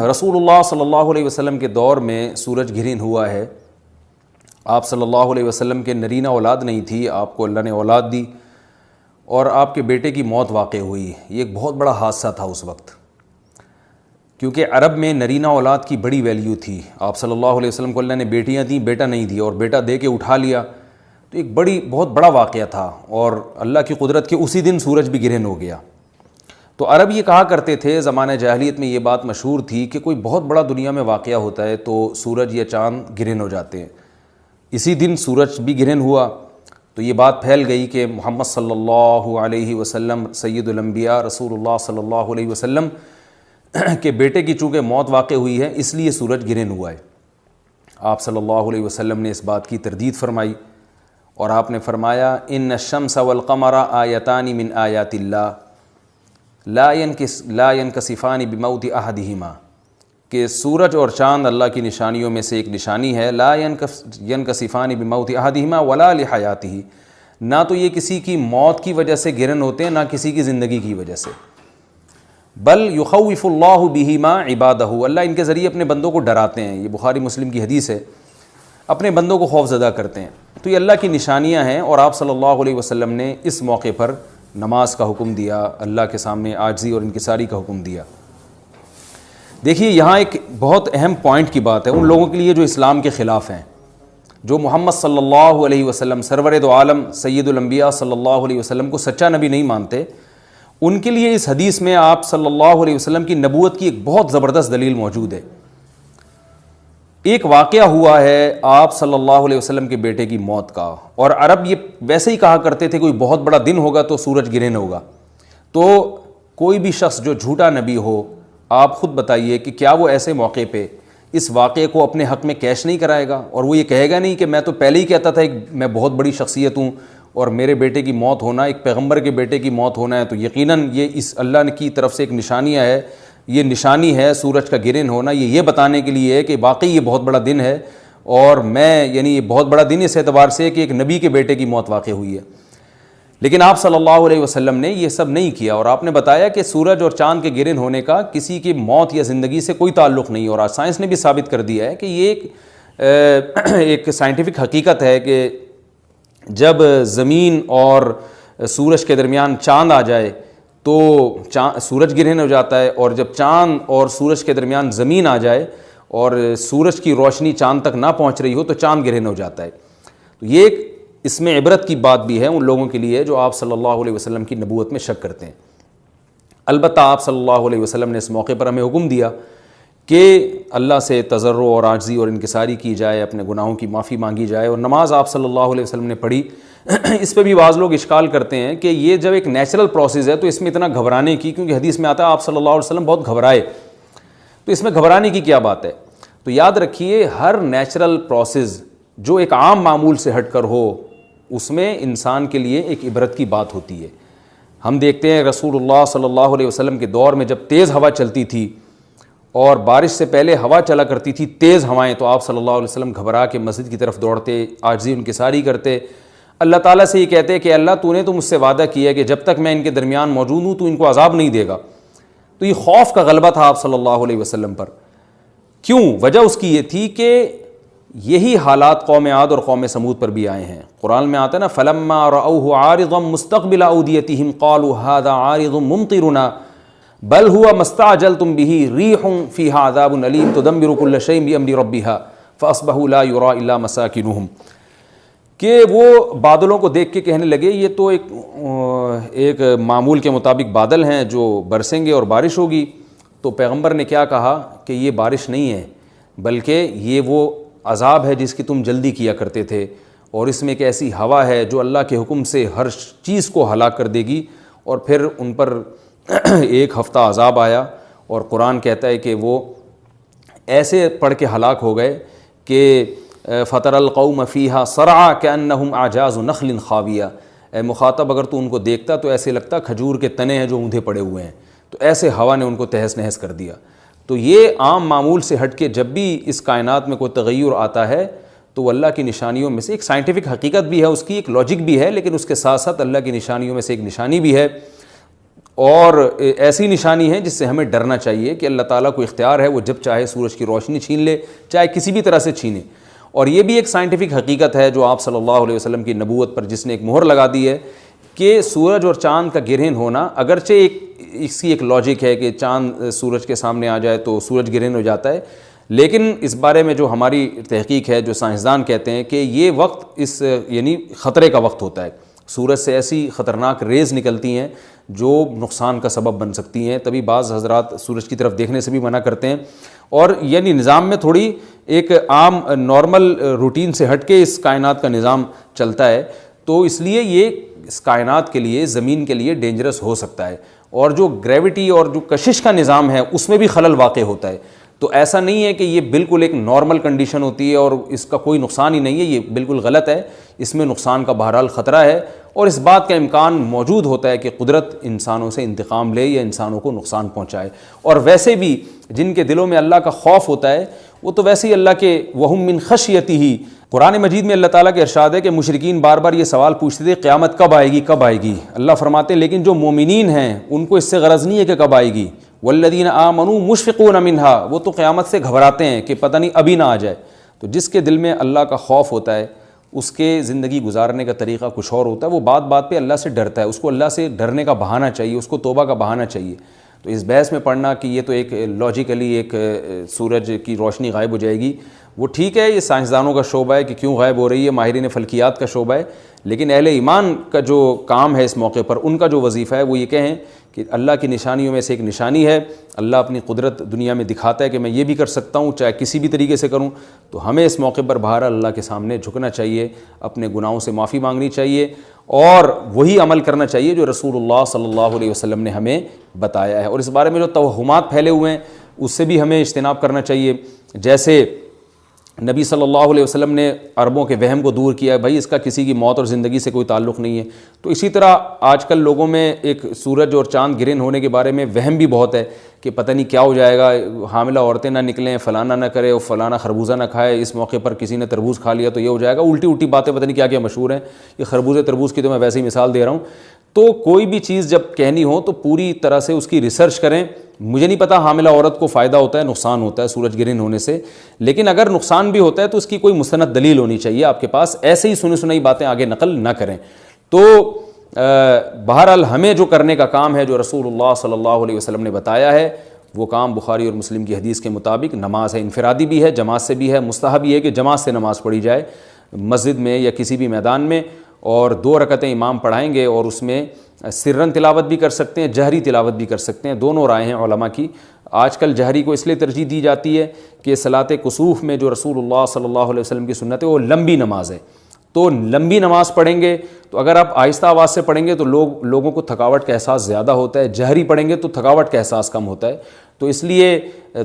رسول اللہ صلی اللہ علیہ وسلم کے دور میں سورج گرہن ہوا ہے. آپ صلی اللہ علیہ وسلم کے نرینہ اولاد نہیں تھی, آپ کو اللہ نے اولاد دی اور آپ کے بیٹے کی موت واقع ہوئی. یہ ایک بہت بڑا حادثہ تھا اس وقت, کیونکہ عرب میں نرینہ اولاد کی بڑی ویلیو تھی. آپ صلی اللہ علیہ وسلم کو اللہ نے بیٹیاں دیں, بیٹا نہیں دی, اور بیٹا دے کے اٹھا لیا, تو ایک بہت بڑا واقعہ تھا. اور اللہ کی قدرت کے اسی دن سورج بھی گرہن ہو گیا. تو عرب یہ کہا کرتے تھے, زمانہ جاہلیت میں یہ بات مشہور تھی کہ کوئی بہت بڑا دنیا میں واقعہ ہوتا ہے تو سورج یا چاند گرہن ہو جاتے ہیں. اسی دن سورج بھی گرہن ہوا تو یہ بات پھیل گئی کہ محمد صلی اللہ علیہ وسلم سید الانبیاء رسول اللہ صلی اللہ علیہ وسلم کے بیٹے کی چونکہ موت واقع ہوئی ہے اس لیے سورج گرہن ہوا ہے. آپ صلی اللہ علیہ وسلم نے اس بات کی تردید فرمائی اور آپ نے فرمایا ان الشمس والقمر آیتان من آیات اللہ لا ينکسفان بموت احدہما, کہ سورج اور چاند اللہ کی نشانیوں میں سے ایک نشانی ہے. لا ينکسفان بموت احدہما ولا لحیاتہ, نہ تو یہ کسی کی موت کی وجہ سے گرہن ہوتے ہیں نہ کسی کی زندگی کی وجہ سے. بل یخوف اللہ بہما عبادہ, اللہ ان کے ذریعے اپنے بندوں کو ڈراتے ہیں. یہ بخاری مسلم کی حدیث ہے, اپنے بندوں کو خوف زدہ کرتے ہیں. تو یہ اللہ کی نشانیاں ہیں. اور آپ صلی اللہ علیہ وسلم نے اس موقع پر نماز کا حکم دیا, اللہ کے سامنے عاجزی اور انکساری کا حکم دیا. دیکھیے یہاں ایک بہت اہم پوائنٹ کی بات ہے ان لوگوں کے لیے جو اسلام کے خلاف ہیں, جو محمد صلی اللہ علیہ وسلم سرور دو عالم سید الانبیاء صلی اللہ علیہ وسلم کو سچا نبی نہیں مانتے. ان کے لیے اس حدیث میں آپ صلی اللہ علیہ وسلم کی نبوت کی ایک بہت زبردست دلیل موجود ہے. ایک واقعہ ہوا ہے آپ صلی اللہ علیہ وسلم کے بیٹے کی موت کا, اور عرب یہ ویسے ہی کہا کرتے تھے کوئی بہت بڑا دن ہوگا تو سورج گرہن ہوگا. تو کوئی بھی شخص جو جھوٹا نبی ہو, آپ خود بتائیے کہ کیا وہ ایسے موقع پہ اس واقعے کو اپنے حق میں کیش نہیں کرائے گا, اور وہ یہ کہے گا نہیں کہ میں تو پہلے ہی کہتا تھا میں بہت بڑی شخصیت ہوں اور میرے بیٹے کی موت ہونا, ایک پیغمبر کے بیٹے کی موت ہونا ہے تو یقیناً یہ اس اللہ کی طرف سے ایک نشانیاں ہے, یہ نشانی ہے سورج کا گرہن ہونا, یہ بتانے کے لیے ہے کہ واقعی یہ بہت بڑا دن ہے. اور میں یہ بہت بڑا دن اس اعتبار سے کہ ایک نبی کے بیٹے کی موت واقع ہوئی ہے. لیکن آپ صلی اللہ علیہ وسلم نے یہ سب نہیں کیا, اور آپ نے بتایا کہ سورج اور چاند کے گرہن ہونے کا کسی کی موت یا زندگی سے کوئی تعلق نہیں. اور آج سائنس نے بھی ثابت کر دیا ہے کہ یہ ایک سائنٹیفک حقیقت ہے کہ جب زمین اور سورج کے درمیان چاند آ جائے تو سورج گرہن ہو جاتا ہے, اور جب چاند اور سورج کے درمیان زمین آ جائے اور سورج کی روشنی چاند تک نہ پہنچ رہی ہو تو چاند گرہن ہو جاتا ہے. تو یہ ایک اس میں عبرت کی بات بھی ہے ان لوگوں کے لیے جو آپ صلی اللہ علیہ وسلم کی نبوت میں شک کرتے ہیں. البتہ آپ صلی اللہ علیہ وسلم نے اس موقع پر ہمیں حکم دیا کہ اللہ سے تضرع اور عاجزی اور انکساری کی جائے, اپنے گناہوں کی معافی مانگی جائے. اور نماز آپ صلی اللہ علیہ وسلم نے پڑھی. اس پہ بھی بعض لوگ اشکال کرتے ہیں کہ یہ جب ایک نیچرل پروسیس ہے تو اس میں اتنا گھبرانے کی, کیونکہ حدیث میں آتا ہے آپ صلی اللہ علیہ وسلم بہت گھبرائے, تو اس میں گھبرانے کی کیا بات ہے. تو یاد رکھیے ہر نیچرل پروسیس جو ایک عام معمول سے ہٹ کر ہو اس میں انسان کے لیے ایک عبرت کی بات ہوتی ہے. ہم دیکھتے ہیں رسول اللہ صلی اللہ علیہ وسلم کے دور میں جب تیز ہوا چلتی تھی اور بارش سے پہلے ہوا چلا کرتی تھی تیز ہوائیں, تو آپ صلی اللہ علیہ وسلم گھبرا کے مسجد کی طرف دوڑتے, عاجزی انکساری کرتے, اللہ تعالیٰ سے یہ کہتے کہ اللہ تو نے تو مجھ سے وعدہ کیا ہے کہ جب تک میں ان کے درمیان موجود ہوں تو ان کو عذاب نہیں دے گا. تو یہ خوف کا غلبہ تھا آپ صلی اللہ علیہ وسلم پر. کیوں؟ وجہ اس کی یہ تھی کہ یہی حالات قوم عاد اور قوم سمود پر بھی آئے ہیں. قرآن میں آتا ہے نا فلما رأوه عارضا مستقبل اودیتهم قالوا هذا عارض ممطرنا بل هو ما استعجلتم به ريح فيها عذاب أليم تدمر كل شيء بأمر ربها فأصبحوا لا يرى إلا مساكنهم. کہ وہ بادلوں کو دیکھ کے کہنے لگے یہ تو ایک معمول کے مطابق بادل ہیں جو برسیں گے اور بارش ہوگی. تو پیغمبر نے کیا کہا کہ یہ بارش نہیں ہے بلکہ یہ وہ عذاب ہے جس کی تم جلدی کیا کرتے تھے, اور اس میں ایک ایسی ہوا ہے جو اللہ کے حکم سے ہر چیز کو ہلاک کر دے گی. اور پھر ان پر ایک ہفتہ عذاب آیا, اور قرآن کہتا ہے کہ وہ ایسے پڑھ کے ہلاک ہو گئے کہ فطر القوم فیہا صرعا کأنہم اعجاز نخل خاویہ. اے مخاطب اگر تو ان کو دیکھتا تو ایسے لگتا کھجور کے تنے ہیں جو اوندھے پڑے ہوئے ہیں. تو ایسے ہوا نے ان کو تہس نہس کر دیا. تو یہ عام معمول سے ہٹ کے جب بھی اس کائنات میں کوئی تغیر آتا ہے تو وہ اللہ کی نشانیوں میں سے ایک سائنٹیفک حقیقت بھی ہے, اس کی ایک لاجک بھی ہے, لیکن اس کے ساتھ ساتھ اللہ کی نشانیوں میں سے ایک نشانی بھی ہے. اور ایسی نشانی ہے جس سے ہمیں ڈرنا چاہیے کہ اللہ تعالیٰ کو اختیار ہے، وہ جب چاہے سورج کی روشنی چھین لے، چاہے کسی بھی طرح سے چھینے۔ اور یہ بھی ایک سائنٹیفک حقیقت ہے جو آپ صلی اللہ علیہ وسلم کی نبوت پر جس نے ایک مہر لگا دی ہے کہ سورج اور چاند کا گرہن ہونا، اگرچہ اس کی ایک لاجک ہے کہ چاند سورج کے سامنے آ جائے تو سورج گرہن ہو جاتا ہے، لیکن اس بارے میں جو ہماری تحقیق ہے، جو سائنسدان کہتے ہیں کہ یہ وقت یعنی خطرے کا وقت ہوتا ہے، سورج سے ایسی خطرناک ریز نکلتی ہیں جو نقصان کا سبب بن سکتی ہیں، تبھی بعض حضرات سورج کی طرف دیکھنے سے بھی منع کرتے ہیں، اور یعنی نظام میں تھوڑی ایک عام نارمل روٹین سے ہٹ کے اس کائنات کا نظام چلتا ہے، تو اس لیے یہ اس کائنات کے لیے، زمین کے لیے ڈینجرس ہو سکتا ہے، اور جو گریوٹی اور جو کشش کا نظام ہے اس میں بھی خلل واقع ہوتا ہے۔ تو ایسا نہیں ہے کہ یہ بالکل ایک نارمل کنڈیشن ہوتی ہے اور اس کا کوئی نقصان ہی نہیں ہے، یہ بالکل غلط ہے، اس میں نقصان کا بہرحال خطرہ ہے، اور اس بات کا امکان موجود ہوتا ہے کہ قدرت انسانوں سے انتقام لے یا انسانوں کو نقصان پہنچائے۔ اور ویسے بھی جن کے دلوں میں اللہ کا خوف ہوتا ہے وہ تو ویسے ہی اللہ کے وَهُم مِّن خَشْيَتِهِ، قرآن مجید میں اللہ تعالیٰ کے ارشاد ہے کہ مشرکین بار بار یہ سوال پوچھتے تھے قیامت کب آئے گی کب آئے گی، اللہ فرماتے ہیں لیکن جو مومنین ہیں ان کو اس سے غرض نہیں ہے کہ کب آئے گی، والذین آمنوا مشفقون منها، وہ تو قیامت سے گھبراتے ہیں کہ پتہ نہیں ابھی نہ آ جائے۔ تو جس کے دل میں اللہ کا خوف ہوتا ہے اس کے زندگی گزارنے کا طریقہ کچھ اور ہوتا ہے، وہ بات بات پہ اللہ سے ڈرتا ہے، اس کو اللہ سے ڈرنے کا بہانہ چاہیے، اس کو توبہ کا بہانہ چاہیے۔ تو اس بحث میں پڑھنا کہ یہ تو ایک لاجیکلی ایک سورج کی روشنی غائب ہو جائے گی، وہ ٹھیک ہے، یہ سائنسدانوں کا شعبہ ہے کہ کیوں غائب ہو رہی ہے، ماہرین فلکیات کا شعبہ ہے، لیکن اہل ایمان کا جو کام ہے اس موقع پر، ان کا جو وظیفہ ہے وہ یہ کہیں کہ اللہ کی نشانیوں میں سے ایک نشانی ہے، اللہ اپنی قدرت دنیا میں دکھاتا ہے کہ میں یہ بھی کر سکتا ہوں چاہے کسی بھی طریقے سے کروں، تو ہمیں اس موقع پر بہرحال اللہ کے سامنے جھکنا چاہیے، اپنے گناہوں سے معافی مانگنی چاہیے، اور وہی عمل کرنا چاہیے جو رسول اللہ صلی اللہ علیہ وسلم نے ہمیں بتایا ہے۔ اور اس بارے میں جو توہمات پھیلے ہوئے ہیں اس سے بھی ہمیں اجتناب کرنا چاہیے، جیسے نبی صلی اللہ علیہ وسلم نے عربوں کے وہم کو دور کیا ہے، بھائی اس کا کسی کی موت اور زندگی سے کوئی تعلق نہیں ہے، تو اسی طرح آج کل لوگوں میں ایک سورج اور چاند گرہن ہونے کے بارے میں وہم بھی بہت ہے کہ پتہ نہیں کیا ہو جائے گا، حاملہ عورتیں نہ نکلیں، فلانا نہ کرے، اور فلانا خربوزہ نہ کھائے، اس موقع پر کسی نے تربوز کھا لیا تو یہ ہو جائے گا، الٹی الٹی باتیں پتہ نہیں کیا کیا مشہور ہیں، یہ خربوزے تربوز کی تو میں ویسے ہی مثال دے رہا ہوں۔ تو کوئی بھی چیز جب کہنی ہو تو پوری طرح سے اس کی ریسرچ کریں۔ مجھے نہیں پتا حاملہ عورت کو فائدہ ہوتا ہے نقصان ہوتا ہے سورج گرہن ہونے سے، لیکن اگر نقصان بھی ہوتا ہے تو اس کی کوئی مستند دلیل ہونی چاہیے آپ کے پاس، ایسے ہی سنی سنائی باتیں آگے نقل نہ کریں۔ تو بہرحال ہمیں جو کرنے کا کام ہے جو رسول اللہ صلی اللہ علیہ وسلم نے بتایا ہے وہ کام بخاری اور مسلم کی حدیث کے مطابق نماز ہے، انفرادی بھی ہے، جماعت سے بھی ہے، مستحب یہ ہے کہ جماعت سے نماز پڑھی جائے مسجد میں یا کسی بھی میدان میں، اور 2 رکعتیں امام پڑھائیں گے اور اس میں سرن تلاوت بھی کر سکتے ہیں، جہری تلاوت بھی کر سکتے ہیں، دونوں رائے ہیں علماء کی۔ آج کل جہری کو اس لیے ترجیح دی جاتی ہے کہ صلاۃ کسوف میں جو رسول اللہ صلی اللہ علیہ وسلم کی سنت ہے وہ لمبی نماز ہے، تو لمبی نماز پڑھیں گے تو اگر آپ آہستہ آواز سے پڑھیں گے تو لوگوں کو تھکاوٹ کا احساس زیادہ ہوتا ہے، جہری پڑھیں گے تو تھکاوٹ کا احساس کم ہوتا ہے، تو اس لیے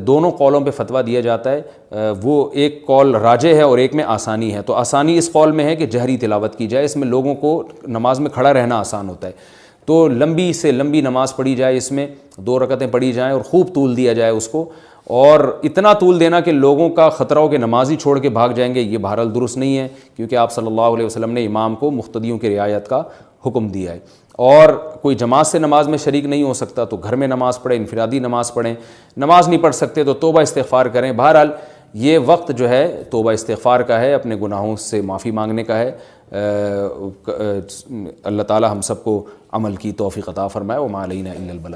دونوں قولوں پہ فتویٰ دیا جاتا ہے، وہ ایک قول راجح ہے اور ایک میں آسانی ہے، تو آسانی اس قول میں ہے کہ جہری تلاوت کی جائے، اس میں لوگوں کو نماز میں کھڑا رہنا آسان ہوتا ہے، تو لمبی سے لمبی نماز پڑھی جائے، اس میں 2 رکعتیں پڑھی جائیں اور خوب طول دیا جائے اس کو، اور اتنا طول دینا کہ لوگوں کا خطرہ ہو کہ نماز ہی چھوڑ کے بھاگ جائیں گے، یہ بہرحال درست نہیں ہے، کیونکہ آپ صلی اللہ علیہ وسلم نے امام کو مقتدیوں کی رعایت کا حکم دیا ہے۔ اور کوئی جماعت سے نماز میں شریک نہیں ہو سکتا تو گھر میں نماز پڑھیں، انفرادی نماز پڑھیں، نماز نہیں پڑھ سکتے تو توبہ استغفار کریں۔ بہرحال یہ وقت جو ہے توبہ استغفار کا ہے، اپنے گناہوں سے معافی مانگنے کا ہے۔ اللہ تعالی ہم سب کو عمل کی توفیق عطا فرمائے، وما علینا الا البلاغ۔